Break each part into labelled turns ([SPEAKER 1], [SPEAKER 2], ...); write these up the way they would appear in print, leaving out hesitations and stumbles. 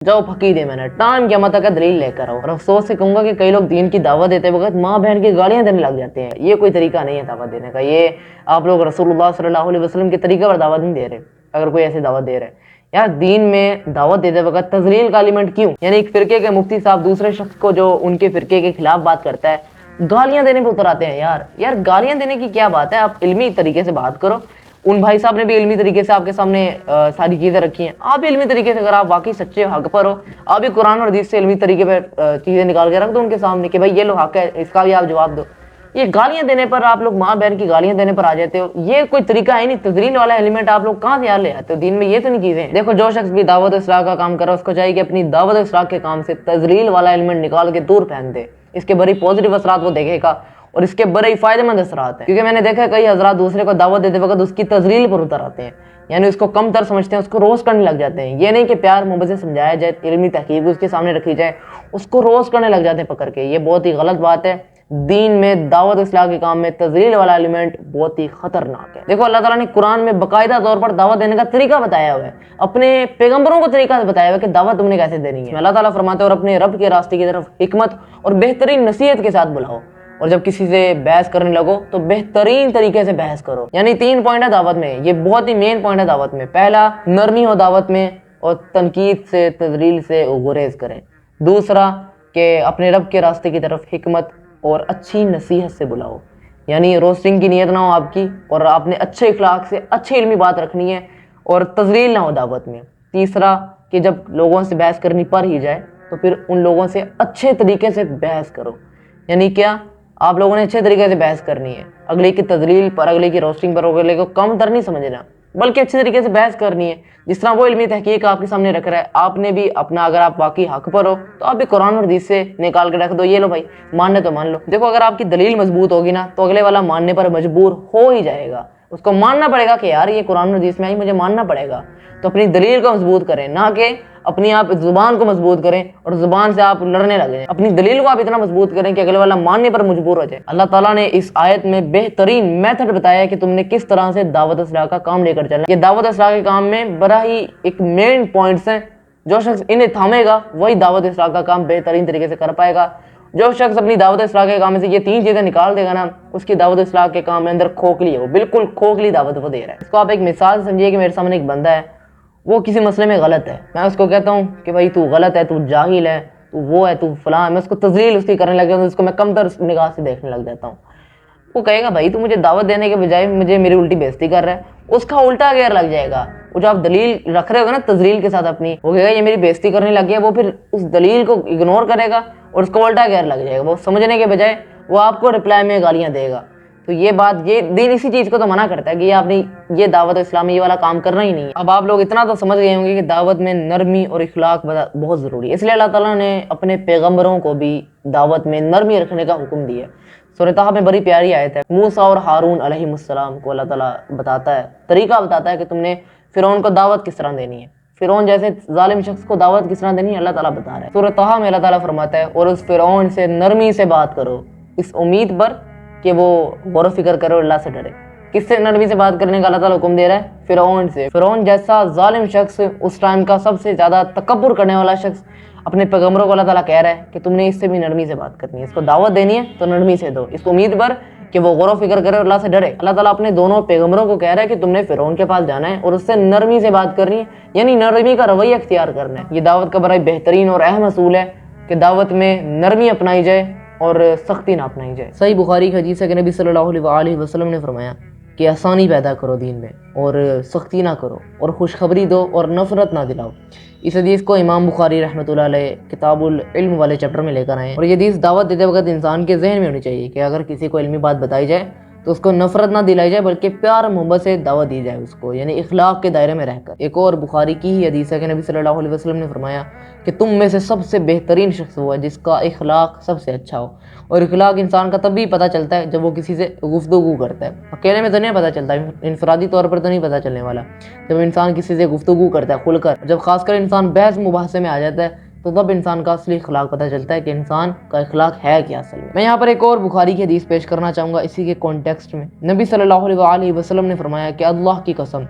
[SPEAKER 1] जाओ फकीर है मैंने टाइम क्या मत का दलील लेकर आओ। और अफसोस से कहूंगा कि कई लोग दीन की दावत देते वक्त माँ बहन की गालियां देने लग जाते हैं। ये कोई तरीका नहीं है दावत देने का। ये आप लोग रसूलुल्लाह सल्लल्लाहु अलैहि वसल्लम के तरीके पर दावत नहीं दे रहे। अगर कोई ऐसी दावत दे रहे यार, दीन में दावत देते वक्त तजलील का एलिमेंट क्यों? यानी एक फिरके के मुफ्ती साहब दूसरे शख्स को जो उनके फिरके के खिलाफ बात करता है गालियां देने पर उतर आते हैं। यार गालियां देने की क्या बात है? आप इल्मी तरीके से बात करो। उन भाई साहब ने भी इल्मी तरीके से आपके सामने सारी चीजें रखी हैं। आप भी इल्मी तरीके से, अगर आप वाकई सच्चे हक पर हो, आप भी कुरान और हदीस से इल्मी तरीके पर चीजें निकाल के रख दो उनके सामने कि भाई ये लो हक है, इसका भी आप जवाब दो। ये गालियां देने पर आप लोग माँ बहन की गालियां देने पर आ जाते हो, ये कोई तरीका है नहीं। तजलील वाला एलिमेंट आप लोग कहाँ से यार ले आते हो? दीन में ये तो नहीं चीजें। देखो, जो शख्स भी दावत इस्लाह का काम कर रहा है उसको चाहिए कि अपनी दावत इस्लाह के काम से तजलील वाला एलिमेंट निकाल के दूर फेंक दे। इसके बड़ी पॉजिटिव असरात वो देखेगा और इसके बड़े ही फायदेमंद असरात हैं। क्योंकि मैंने देखा है कई हजरात दूसरे को दावत देते वक्त उसकी तजलील पर उतर आते हैं, यानी उसको कम तर समझते हैं, उसको रोज करने लग जाते हैं। ये नहीं कि प्यार मोहब्बत से समझाया जाए, इल्मी तहकीक उसके सामने रखी जाए, उसको रोज करने लग जाते हैं पकड़ के। ये बहुत ही गलत बात है। दीन में दावत इस्लाह के काम में तजलील वाला एलिमेंट बहुत ही खतरनाक है। देखो, अल्लाह ताला ने कुरान में बाकायदा तौर पर दावत देने का तरीका बताया हुआ है, अपने पैगंबरों को तरीका बताया हुआ है कि दावत तुमने कैसे देनी है। अल्लाह ताला फरमाते हैं और अपने रब के रास्ते की तरफ हिकमत और बेहतरीन नसीहत के साथ बुलाओ, और जब किसी से बहस करने लगो तो बेहतरीन तरीके से बहस करो। यानी 3 पॉइंट है दावत में, ये बहुत ही मेन पॉइंट है दावत में। पहला, नरमी हो दावत में और तनकीद से तजलील से गुरेज करें। दूसरा, कि अपने रब के रास्ते की तरफ हिकमत और अच्छी नसीहत से बुलाओ, यानी रोस्टिंग की नीयत ना हो आपकी, और आपने अच्छे इखलाक से अच्छी इल्मी बात रखनी है और तजलील ना हो दावत में। तीसरा, कि जब लोगों से बहस करनी पड़ ही जाए तो फिर उन लोगों से अच्छे तरीके से बहस करो। यानी क्या? आप लोगों ने अच्छे तरीके से बहस करनी है, अगले की तजलील पर, अगले की रोस्टिंग पर, अगले को कम तर नहीं समझना, बल्कि अच्छे तरीके से बहस करनी है। जिस तरह वो इल्मी तहकीक आपके सामने रख रहा है, आपने भी अपना, अगर आप वाकई हक पर हो तो आप भी कुरान और हदीस से निकाल के रख दो। ये लो भाई, मानने तो मान लो। देखो, अगर आपकी दलील मजबूत होगी ना तो अगले वाला मानने पर मजबूर हो ही जाएगा। उसको मानना पड़ेगा कि यार ये कुरान और हदीस में आई, मुझे मानना पड़ेगा। तो अपनी दलील को मजबूत करें, ना कि अपनी आप जुबान को मजबूत करें और जुबान से आप लड़ने लगे। अपनी दलील को आप इतना मजबूत करें कि अगले वाला मानने पर मजबूर हो जाए। अल्लाह ताला ने इस आयत में बेहतरीन मेथड बताया है कि तुमने किस तरह से दावत इस्लाह का काम लेकर चलना। ये दावत इस्लाह के काम में बड़ा ही एक मेन पॉइंट्स हैं। जो शख्स इन्हें थामेगा वही दावत इस्लाह का काम बेहतरीन तरीके से कर पाएगा। जो शख्स अपनी दावत इस्लाह के काम में से ये 3 चीजें निकाल देगा ना, उसकी दावत इस्लाह के काम में अंदर खोखली है, वो बिल्कुल खोखली दावत वो दे रहा है। इसको आप एक मिसाल समझिए कि मेरे सामने एक बंदा है, वो किसी मसले में गलत है। मैं उसको कहता हूँ कि भाई तू गलत है, तू जाहिल है, तू वो है, तू फलां है। मैं उसको तजलील उसकी करने लग जाता हूँ, उसको मैं कमतर निगाह से देखने लग जाता हूँ। वो कहेगा भाई तू मुझे दावत देने के बजाय मुझे मेरी उल्टी बेइज्जती कर रहा है। उसका उल्टा गेयर लग जाएगा। वो जो आप दलील रख रहे हो ना तजलील के साथ अपनी, वो कहेगा ये मेरी बेइज्जती करने लग गया। वो फिर उस दलील को इग्नोर करेगा और उसका उल्टा गेयर लग जाएगा। वो समझने के बजाय वो आपको रिप्लाई में गालियाँ देगा। तो ये बात, ये दीन इसी चीज़ को तो मना करता है कि ये आपने ये दावत इस्लामी ये वाला काम करना ही नहीं है। अब आप लोग इतना तो समझ गए होंगे कि दावत में नरमी और इखलाक बहुत ज़रूरी है। इसलिए अल्लाह ताला ने अपने पैगंबरों को भी दावत में नरमी रखने का हुक्म दिया है। सूरह ताहा में बड़ी प्यारी आयत है। मूसा और हारून अलैहिस्सलाम को अल्लाह ताला बताता है, तरीका बताता है कि तुमने फ़िरौन को दावत किस तरह देनी है, फ़िरौन जैसे जालिम शख्स को दावत किस तरह देनी है, अल्लाह ताला बता रहा है। सूरह ताहा में अल्लाह ताला फरमाता है और उस फ़िरौन से नरमी से बात करो, इस उम्मीद पर कि वो गौर फिक्र करे और अल्लाह से डरे। किससे नरमी से बात करने का अल्लाह ताला हुक्म दे रहा है? फ़िरौन से। फ़िरौन जैसा जालिम शख्स, उस टाइम का सबसे ज़्यादा तकब्बुर करने वाला शख्स, अपने पैगंबरों को अल्लाह ताला कह रहा है कि तुमने इससे भी नरमी से बात करनी है, इसको दावत देनी है तो नरमी से दो, इस उम्मीद पर कि वो गौर फिक्र करे और अल्लाह से डरे। अल्लाह ताला अपने दोनों पैगंबरों को कह रहा है कि तुमने फ़िरौन के पास जाना है और उससे नरमी से बात करनी है, यानी नरमी का रवैया अख्तियार करना है। ये दावत का बड़ा बेहतरीन और अहम असूल है कि दावत में नरमी अपनाई जाए और सख्ती ना अपनाई जाए। सही बुखारी की हदीस है कि नबी सल्लल्लाहु अलैहि वसल्लम ने फरमाया कि आसानी पैदा करो दीन में और सख्ती ना करो, और खुशखबरी दो और नफरत ना दिलाओ। इस हदीस को इमाम बुखारी रहमतुल्लाह अलैह किताबुल इल्म वाले चैप्टर में लेकर आए। और ये हदीस दावत देते वक्त इंसान के जहन में होनी चाहिए कि अगर किसी को इल्मी बात बताई जाए तो उसको नफरत ना दिलाई जाए, बल्कि प्यार मोहब्बत से दावत दी जाए उसको, यानी इखलाक के दायरे में रहकर। एक और बुखारी की ही हदीस है कि नबी सल्लल्लाहु अलैहि वसल्लम ने फरमाया कि तुम में से सबसे बेहतरीन शख्स वो है जिसका इखलाक सबसे अच्छा हो। और इखलाक इंसान का तभी पता चलता है जब वो किसी से गुफ्तगू करता है। अकेले में तो नहीं पता चलता, इनफरादी तौर पर तो नहीं पता चलने वाला। जब इंसान किसी से गुफ्तगू करता है खुलकर, जब खासकर इंसान बहस मुबाहसे में आ जाता है, तो तब इंसान का असली इखलाक पता चलता है कि इंसान का इखलाक है क्या असल में। मैं यहाँ पर एक और बुखारी की हदीस पेश करना चाहूँगा इसी के कॉन्टेक्स्ट में। नबी सल्लल्लाहु अलैहि वसल्लम ने फरमाया कि अल्लाह की कसम,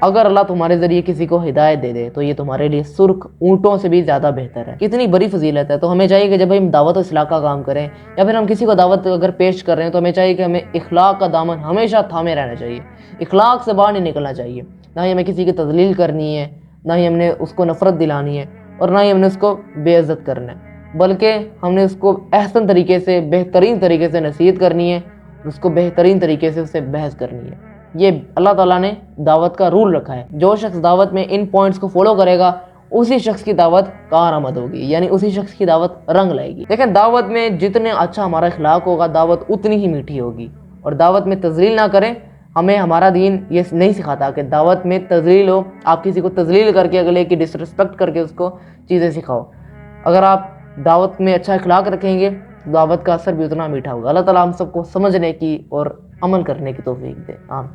[SPEAKER 1] اگر اللہ تمہارے ذریعے کسی کو ہدایت دے دے تو یہ تمہارے لیے سرخ اونٹوں سے بھی زیادہ بہتر ہے. کتنی بڑی فضیلت ہے. تو ہمیں چاہیے کہ جب ہم دعوت و اصلاح کا کام کریں یا پھر ہم کسی کو دعوت اگر پیش کر رہے ہیں تو ہمیں چاہیے کہ ہمیں اخلاق کا دامن ہمیشہ تھامے رہنا چاہیے. اخلاق سے باہر نہیں نکلنا چاہیے. نہ ہی ہمیں کسی کی تذلیل کرنی ہے، نہ ہی ہم نے اس کو نفرت دلانی ہے، اور نہ ہی ہم نے اس کو بے عزت کرنا ہے، بلکہ ہم نے اس کو احسن طریقے سے، بہترین طریقے سے نصیحت کرنی ہے، اس کو بہترین طریقے سے اسے بحث کرنی ہے. یہ اللہ تعالیٰ نے دعوت کا رول رکھا ہے. جو شخص دعوت میں ان پوائنٹس کو فالو کرے گا اسی شخص کی دعوت کارآمد ہوگی، یعنی اسی شخص کی دعوت رنگ لائے گی. لیکن دعوت میں جتنے اچھا ہمارا اخلاق ہوگا دعوت اتنی ہی میٹھی ہوگی. اور دعوت میں تذلیل نہ کریں. ہمیں ہمارا دین یہ نہیں سکھاتا کہ دعوت میں تذلیل ہو، آپ کسی کو تذلیل کر کے اگلے کی ڈسرسپیکٹ کر کے اس کو چیزیں سکھاؤ. اگر آپ دعوت میں اچھا اخلاق رکھیں گے دعوت کا اثر بھی اتنا میٹھا ہوگا. اللہ تعالیٰ ہم سب کو سمجھنے کی اور عمل کرنے کی توفیق دے. آمین.